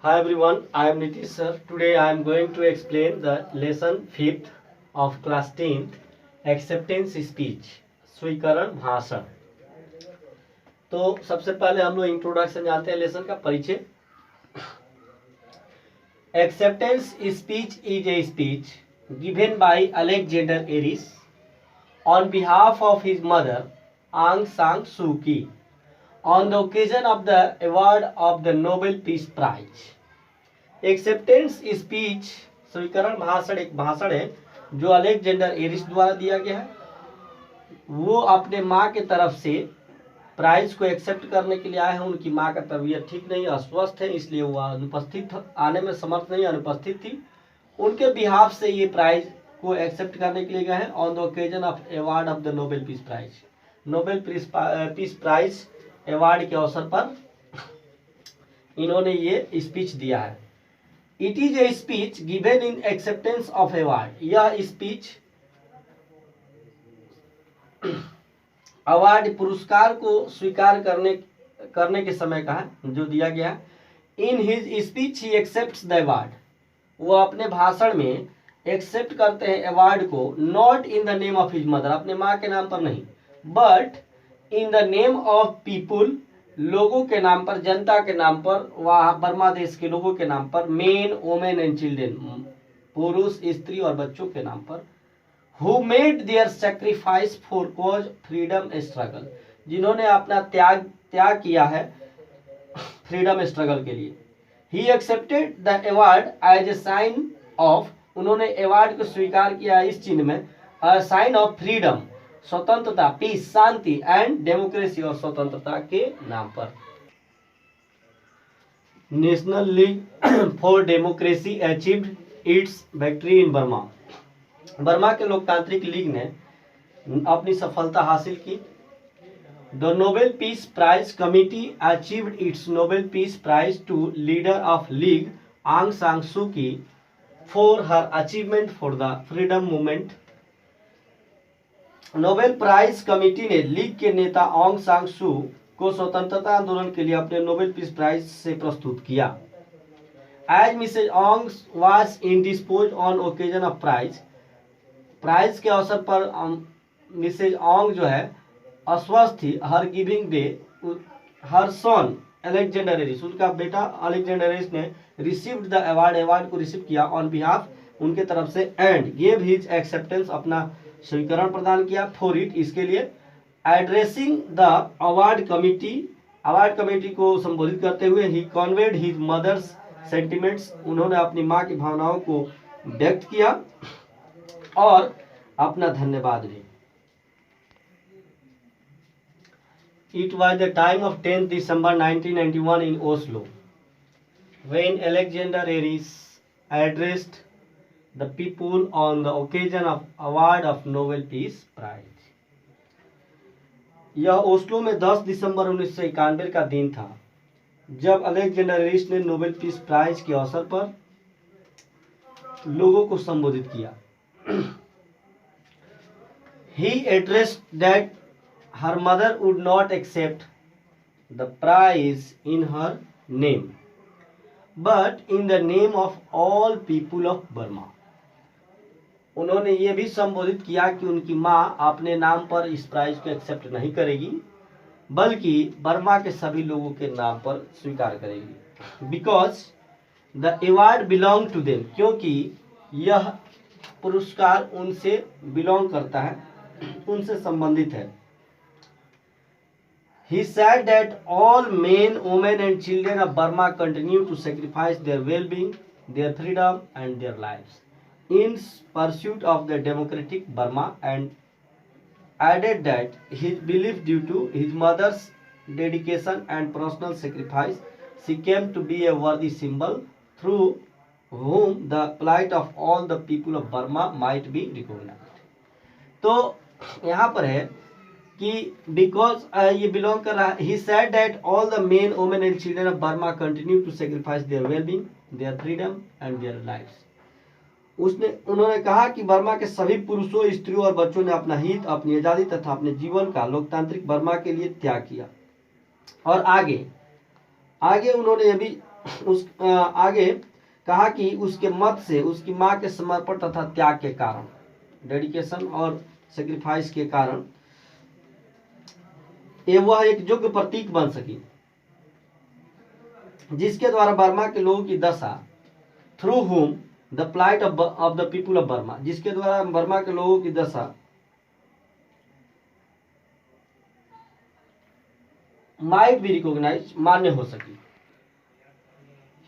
Hi everyone, I am Nitish sir. Today I am going to explain the lesson 5th of class 10th acceptance speech स्वीकरण भाषण। तो सबसे पहले हम लोग introduction जानते हैं, लेसन का परिचय। Acceptance speech is a speech given by Alexander Aris on behalf of his mother Aung San Suu की on the occasion of the award of the Nobel Peace Prize। Acceptance speech स्वीकरण भाषण एक भाषण है जो Alexander Eris द्वारा दिया गया है। वो अपने माँ के तरफ से प्राइज को एक्सेप्ट करने के लिए आए हैं। उनकी माँ का तबीयत ठीक नहीं, अस्वस्थ है, इसलिए वो अनुपस्थित आने में समर्थ नहीं, अनुपस्थित थी। उनके बिहाफ से ये प्राइज को एक्सेप्ट करने के लिए गए हैं on the occasion of award of the Nobel peace prize. Nobel peace prize award के अवसर पर इन्होंने ये स्पीच दिया है। It is a speech given in acceptance of award. यह स्पीच अवार्ड पुरस्कार को स्वीकार करने के समय का है जो दिया गया। In his speech he accepts the award. वो अपने भाषण में एक्सेप्ट करते हैं अवार्ड को, not in the name of his mother, अपने माँ के नाम पर नहीं, but in the name of people, लोगों के नाम पर, जनता के नाम पर, वह बर्मा देश के लोगों के नाम पर, मेन वोमेन एंड चिल्ड्रेन, पुरुष स्त्री और बच्चों के नाम पर, who made their sacrifice for cause freedom struggle, जिन्होंने अपना त्याग किया है फ्रीडम स्ट्रगल के लिए। He accepted the award as a sign of, उन्होंने अवार्ड को स्वीकार किया इस चिन्ह में, साइन ऑफ फ्रीडम, स्वतंत्रता, पीस, शांति, एंड डेमोक्रेसी, और स्वतंत्रता के नाम पर। National league for democracy achieved its victory in Burma. Burma के लोकतांत्रिक लीग ने अपनी सफलता हासिल की। The Nobel peace prize committee achieved its Nobel peace prize to leader of league Aung San Suu Kyi for her achievement for the freedom movement. Nobel prize committee ने league के नेता ऑंग सांग सू को स्वतंत्रता आंदोलन के लिए अपने नोबेल पीस प्राइज से प्रस्तुत किया। As Mrs Aung was indisposed on occasion of prize के अवसर पर मिसेज ऑंग जो है अस्वस्थ थी। Her giving day her son Alexander Aris, उनका बेटा अलेक्जेंडर एरिस ने रिसीव्ड द अवार्ड को रिसीव किया ऑन बिहाफ, उनके तरफ से, एंड गेव हिज एक्सेप्टेंस, अपना स्वीकरण प्रदान किया, फॉर इट, इसके लिए। एड्रेसिंग द अवार्ड कमेटी को संबोधित करते हुए ही कन्वेड हिज मदर्स सेंटिमेंट्स, उन्होंने अपनी माँ की भावनाओं को व्यक्त किया और अपना धन्यवाद भी। It was the time of 10th December 1991 in Oslo when Alexander Eris addressed the people on the occasion of award of Nobel Peace Prize। यह ओस्लो में 10 दिसंबर 1991 का दिन था जब अलेक्जेंडर एरिस ने नोबेल पीस प्राइज के अवसर पर लोगों को संबोधित किया। He addressed that her mother would not accept the prize in her name, but in the name of all people of Burma। उन्होंने ये भी संबोधित किया कि उनकी माँ अपने नाम पर इस प्राइज को एक्सेप्ट नहीं करेगी, बल्कि बर्मा के सभी लोगों के नाम पर स्वीकार करेगी। Because the award belong to them, क्योंकि यह पुरस्कार उनसे बिलोंग करता है, उनसे संबंधित है। He said that all men, women and children of Burma continue to sacrifice their well-being, their freedom and their lives in pursuit of the democratic Burma, and added that his belief due to his mother's dedication and personal sacrifice, she came to be a worthy symbol through whom the plight of all the people of Burma might be recognized। तो यहाँ पर है कि because ये belong कर रहा है। He said that all the men, women and children of Burma continue to sacrifice their wellbeing, their freedom and their lives. उन्होंने कहा कि बर्मा के सभी पुरुषों, स्त्रियों और बच्चों ने अपना हित, अपनी आज़ादी तथा अपने जीवन का लोकतांत्रिक बर्मा के लिए त्याग किया। और आगे उन्होंने ये भी आगे कहा कि उसके मत से उसकी माँ के समर्पण तथा त्याग के कारण, डेडिकेशन और सेक्रीफाइस के कारण ये वह एक योग्य प्रतीक बन सकी, जिसके द्वारा बर्मा के लोगों की दशा, through whom the plight of the people of Burma, जिसके द्वारा बर्मा के लोगों की दशा माइट बी रिकॉग्नाइज, मान्य हो सकी।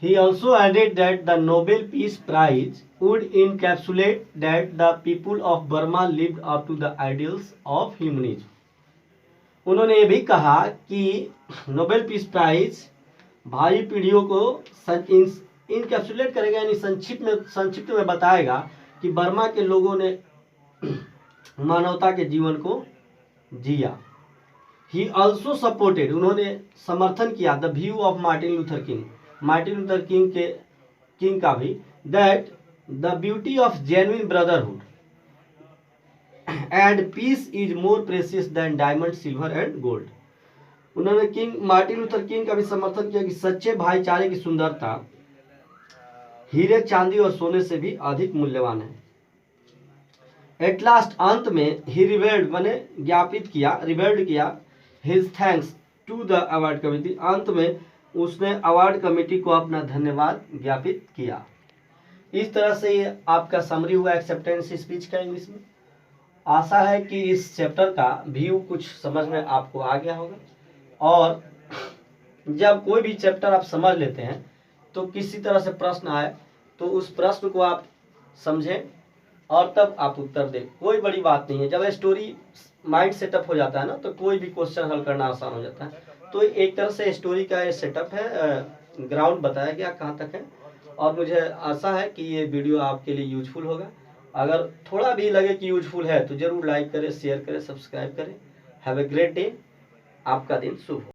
He also added that the Nobel Peace Prize would encapsulate that the people of Burma lived up to the ideals of humanism. उन्होंने ये भी कहा कि नोबेल पीस प्राइज भावी पीढ़ियों को इनकैप्सुलेट करेगा, यानी संक्षिप्त में बताएगा कि बर्मा के लोगों ने मानवता के जीवन को जिया। He also supported, उन्होंने समर्थन किया the view of Martin Luther King, Martin Luther King का भी, that the beauty of genuine brotherhood and peace is more precious than diamond, silver and gold. उन्होंने मार्टिन लूथर किंग का भी समर्थन किया कि सच्चे भाईचारे की सुंदरता हीरे चांदी और सोने से भी अधिक मूल्यवान है। एट लास्ट, अंत में ही रिवेल्ड माने रिवेल्ड किया his thanks to the award committee, अंत में उसने अवार्ड कमेटी को अपना धन्यवाद ज्ञापित किया। इस तरह से ये आपका समरी हुआ एक्सेप्टेंस स्पीच का इंग्लिश में। आशा है कि इस चैप्टर का व्यू कुछ समझ में आपको आ गया होगा, और जब कोई भी चैप्टर आप समझ लेते हैं तो किसी तरह से प्रश्न आए तो उस प्रश्न को आप समझें और तब आप उत्तर दें, कोई बड़ी बात नहीं है। जब स्टोरी माइंड सेटअप हो जाता है ना, तो कोई भी क्वेश्चन हल करना आसान हो जाता है। तो एक तरह से स्टोरी का ये सेटअप है, ग्राउंड बताया गया कहाँ तक है, और मुझे आशा है कि ये वीडियो आपके लिए यूजफुल होगा। अगर थोड़ा भी लगे कि यूजफुल है तो जरूर लाइक करें, शेयर करें, सब्सक्राइब करें। हैव ए ग्रेट डे, आपका दिन शुभ हो।